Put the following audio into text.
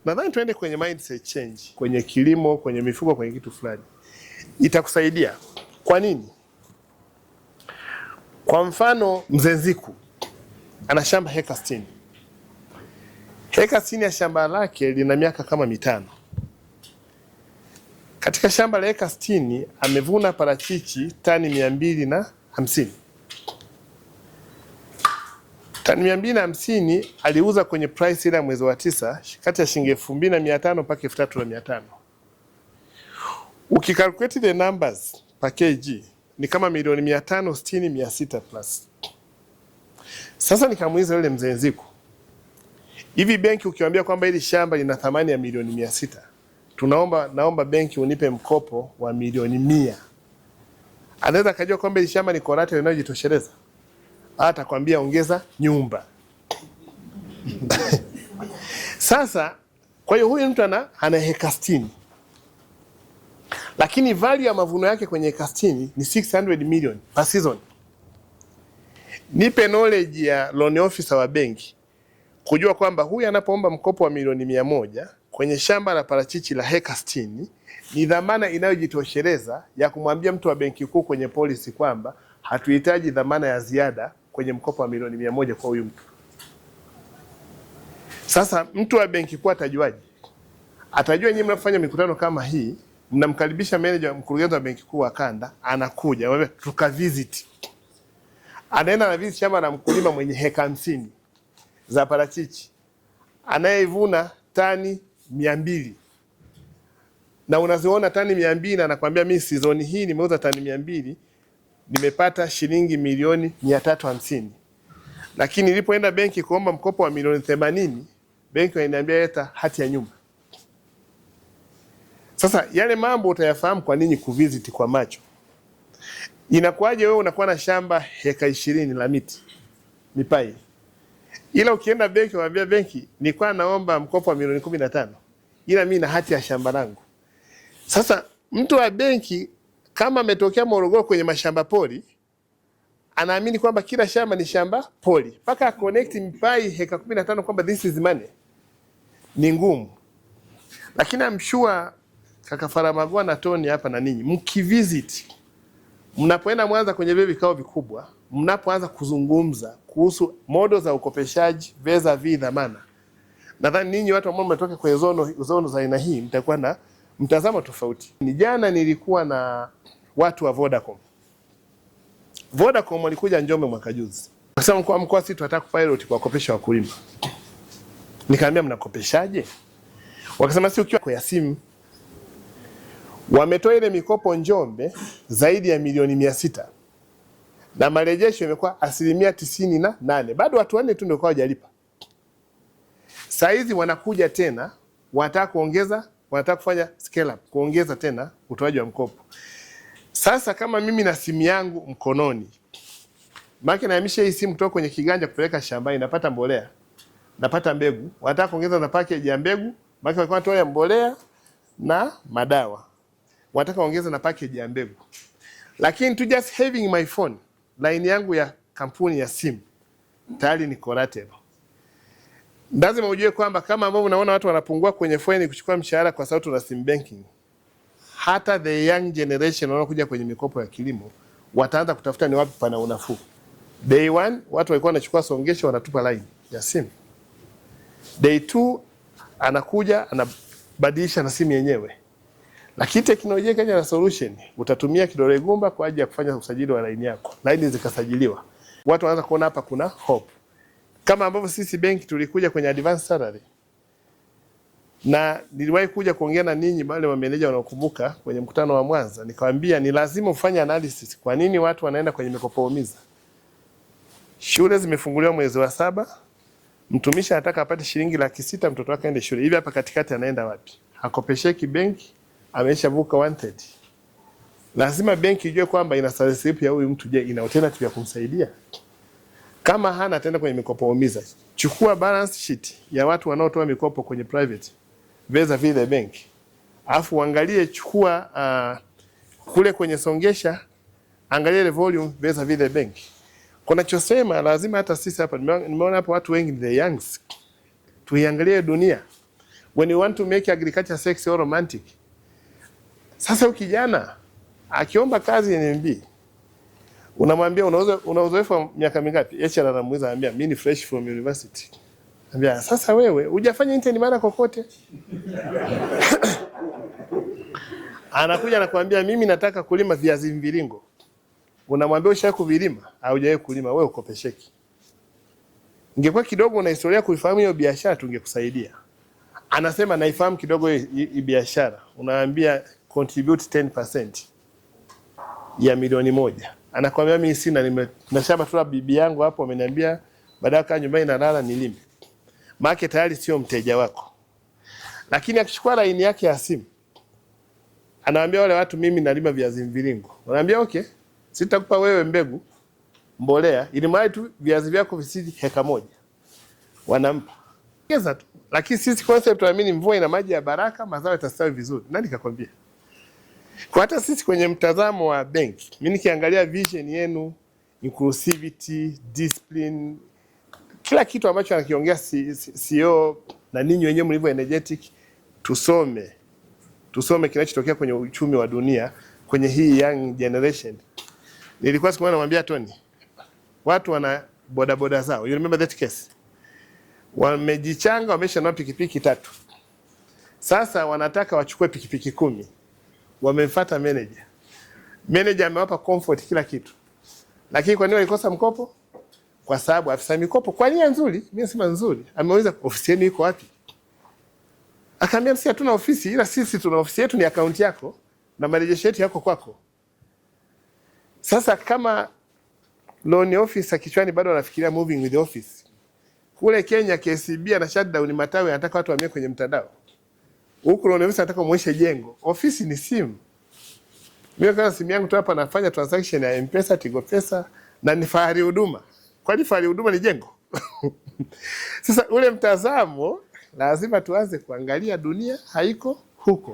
Nadhani tuende kwenye mindset change, kwenye kilimo, kwenye mifugo, kwenye kitu fulani. Itakusaidia. Kwa nini? Kwa mfano Mzee Nziku ana shamba heka 60. Heka 60 ya shamba lake lina miaka kama 5. Katika shamba la heka 60 amevuna parachichi tani 250. Tani 250 aliuza kwenye price ile ya mwezi wa 9 kati ya shilingi 2,500 mpaka 3,500. Ukikalculate the numbers per kg ni kama milioni 560, 600 plus. Sasa nikamuuliza yule Mzee Nziku, hivi benki ukiwaambia kwamba hili shamba lina thamani ya milioni 600, naomba benki unipe mkopo wa milioni 100, anaweza kujua kwamba hili shamba ni collateral inayojitosheleza? Atakwambia ongeza nyumba. Sasa kwa hiyo huyu mtu ana heka 60, lakini value ya mavuno yake kwenye heka 60 ni 600 million per season. Nipe knowledge ya loan officer wa benki kujua kwamba huyu anapoomba mkopo wa milioni 100 kwenye shamba la parachichi la heka 60 ni dhamana inayojitosheleza ya kumwambia mtu wa benki kuu kwenye policy kwamba hatuhitaji dhamana ya ziada kwenye mkopo wa milioni 100 kwa huyu mtu. Sasa mtu wa benki kuu atajuaje? Atajua nyinyi mnafanya mikutano kama hii, mnamkaribisha manager, mkurugenzi wa benki kuu wa kanda, anakuja, wewe tukavisit. Anaenda na visit shamba la mkulima mwenye heka 50 za parachichi, anayevuna tani 200. Na unaziona tani 200 na anakuambia mimi season hii nimeuza tani 200, nimepata shilingi milioni 350. Lakini nilipoenda benki kuomba mkopo wa milioni 80, benki inaniambia leta hati ya nyumba. Sasa yale mambo utayafahamu kwa nini kuvisit kwa macho. Inakuwaje wewe unakuwa na shamba heka 20 la miti mipai, ila ukienda benki waambia benki nilikuwa naomba mkopo wa milioni 15, ila mimi na hati ya shamba langu. Sasa mtu wa benki kama ametokea Morogoro kwenye mashamba pori, anaamini kwamba kila shamba ni shamba pori, mpaka connect mipai heka 15 kwamba this is money, ni ngumu. Lakini I'm sure kaka Faramagwa na Tony hapa na ninyi mkivisit, mnapoenda Mwanza kwenye vile vikao vikubwa, mnapoanza kuzungumza kuhusu model za ukopeshaji vis-a-vis dhamana, nadhani ninyi watu ambao mmetoka kwenye zono za aina hii mtakuwa na mtazamo tofauti. Ni jana nilikuwa na watu wa Vodacom. Vodacom walikuja Njombe mwaka juzi. Wakasema mkoa sisi tunataka pilot kwa kopesha wakulima. Nikamwambia mnakopeshaje? Wakasema si ukiwa kwa simu. Wametoa ile mikopo Njombe zaidi ya milioni 600. Na marejesho imekuwa 98%. Bado watu 4 tu ndio kwa hajalipa. Saa hizi wanakuja tena, wanataka kuongeza, wanataka kufanya scale up, kuongeza tena utoaji wa mkopo. Sasa kama mimi na simu yangu mkononi, maki nahamisha hii simu kutoka kwenye kiganja kupeleka shambani, napata mbolea, napata mbegu, wanataka kuongeza na package ya mbegu, maki walikuwa wanatoa mbolea na madawa, wanataka kuongeza na package ya mbegu. Lakini to just having my phone, line yangu ya kampuni ya simu tayari ni collateral. Lazima ujue kwamba kama ambavyo unaona watu wanapungua kwenye foreign kuchukua mshahara kwa sababu tuna sim banking, hata the young generation wanaokuja kwenye mikopo ya kilimo wataanza kutafuta ni wapi pana unafuu. Day 1 watu walikuwa wanachukua songesho wanatupa line ya simu. Day 2 anakuja anabadilisha na simu yenyewe. Lakini teknolojia ikaja na solution, utatumia kidole gumba kwa ajili ya kufanya usajili wa line yako. Line zikasajiliwa. Watu wanaanza kuona hapa kuna hope. Kama ambavyo sisi benki tulikuja kwenye advance salary. Na niliwahi kuja kuongea na ninyi wale wa manager wanaokumbuka kwenye mkutano wa Mwanza, nikamwambia ni lazima ufanye analysis kwa nini watu wanaenda kwenye mikopo umiza. Shule zimefunguliwa mwezi wa 7, mtumishi anataka apate shilingi 600 mtoto wake aende shule. Hivi hapa katikati anaenda wapi? Hakopesheki benki, ameshavuka 130. Lazima benki ijue kwamba ina salary slip ya huyu mtu, je, ina alternative ya kumsaidia? Kama hana tena kwenye mikopo umiza, chukua balance sheet ya watu wanaotoa mikopo kwenye private vis-a-vis the bank. Alafu angalie, chukua kule kwenye songesha, angalia ile volume vis-a-vis the bank. Kuna chosema lazima hata sisi hapa nimeona hapa watu wengi the youngs tuiangalie dunia. When you want to make agriculture sexy or romantic. Sasa ukijana akiomba kazi NMB, unamwambia una uzoefu wa miaka mingapi? HR anamuuliza, anambia mimi ni fresh from university. Anambia sasa wewe hujafanya intern mara kokote. Anakuja anakuambia mimi nataka kulima viazi mviringo. Unamwambia ushawahi kuvilima? Haujawahi kulima, wewe ukopesheki. Ingekuwa kidogo una historia kuifahamu hiyo biashara tungekusaidia. Anasema naifahamu kidogo hii biashara. Unaambia contribute 10% ya milioni 1. Anakuambia mimi sina, na shamba tu bibi yangu hapo ameniambia baada ya nyumbani nalala nilime. Market tayari sio mteja wako. Lakini akichukua line yake ya simu, anawaambia wale watu mimi nalima viazi mviringo. Wanaambia okay, sitakupa wewe mbegu, mbolea, ili mradi tu viazi vyako visidi heka 1. Wanampa. Kesa tu. Lakini sisi concept tunaamini mvua ina maji ya baraka, mazao yatastawi vizuri. Nani kakwambia? Kwa hata sisi kwenye mtazamo wa benki, mimi nikiangalia vision yenu, inclusivity, discipline, kila kitu ambacho anakiongea CEO na ninyi wenyewe mlivyo energetic, tusome kinachotokea kwenye uchumi wa dunia kwenye hii young generation. Nilikuwa siku moja namwambia Tony, watu wana bodaboda zao. You remember that case? Wamejichanga, wameshanunua pikipiki 3. Sasa wanataka wachukue pikipiki 10. Wamemfuata manager. Manager amewapa comfort kila kitu. Lakini kwa nini walikosa mkopo? Kwa sababu afisa mikopo kwa nia nzuri, mimi nasema nzuri, ameuliza ofisi yenu iko wapi? Akaambia sisi hatuna ofisi, ila sisi tuna ofisi yetu, ni account yako na marejesho yetu yako kwako. Sasa kama loan officer kichwani bado anafikiria moving with the office. Kule Kenya KCB na shutdown matawi anataka watu wahamie kwenye mtandao. Huku loan officer anataka muoshe jengo. Ofisi ni simu. Mimi kama simu yangu tu hapa nafanya transaction ya M-Pesa, Tigo Pesa na ni Fahari Huduma. Kwani Fahari Huduma ni jengo? Sasa ule mtazamo lazima tuanze kuangalia dunia haiko huko.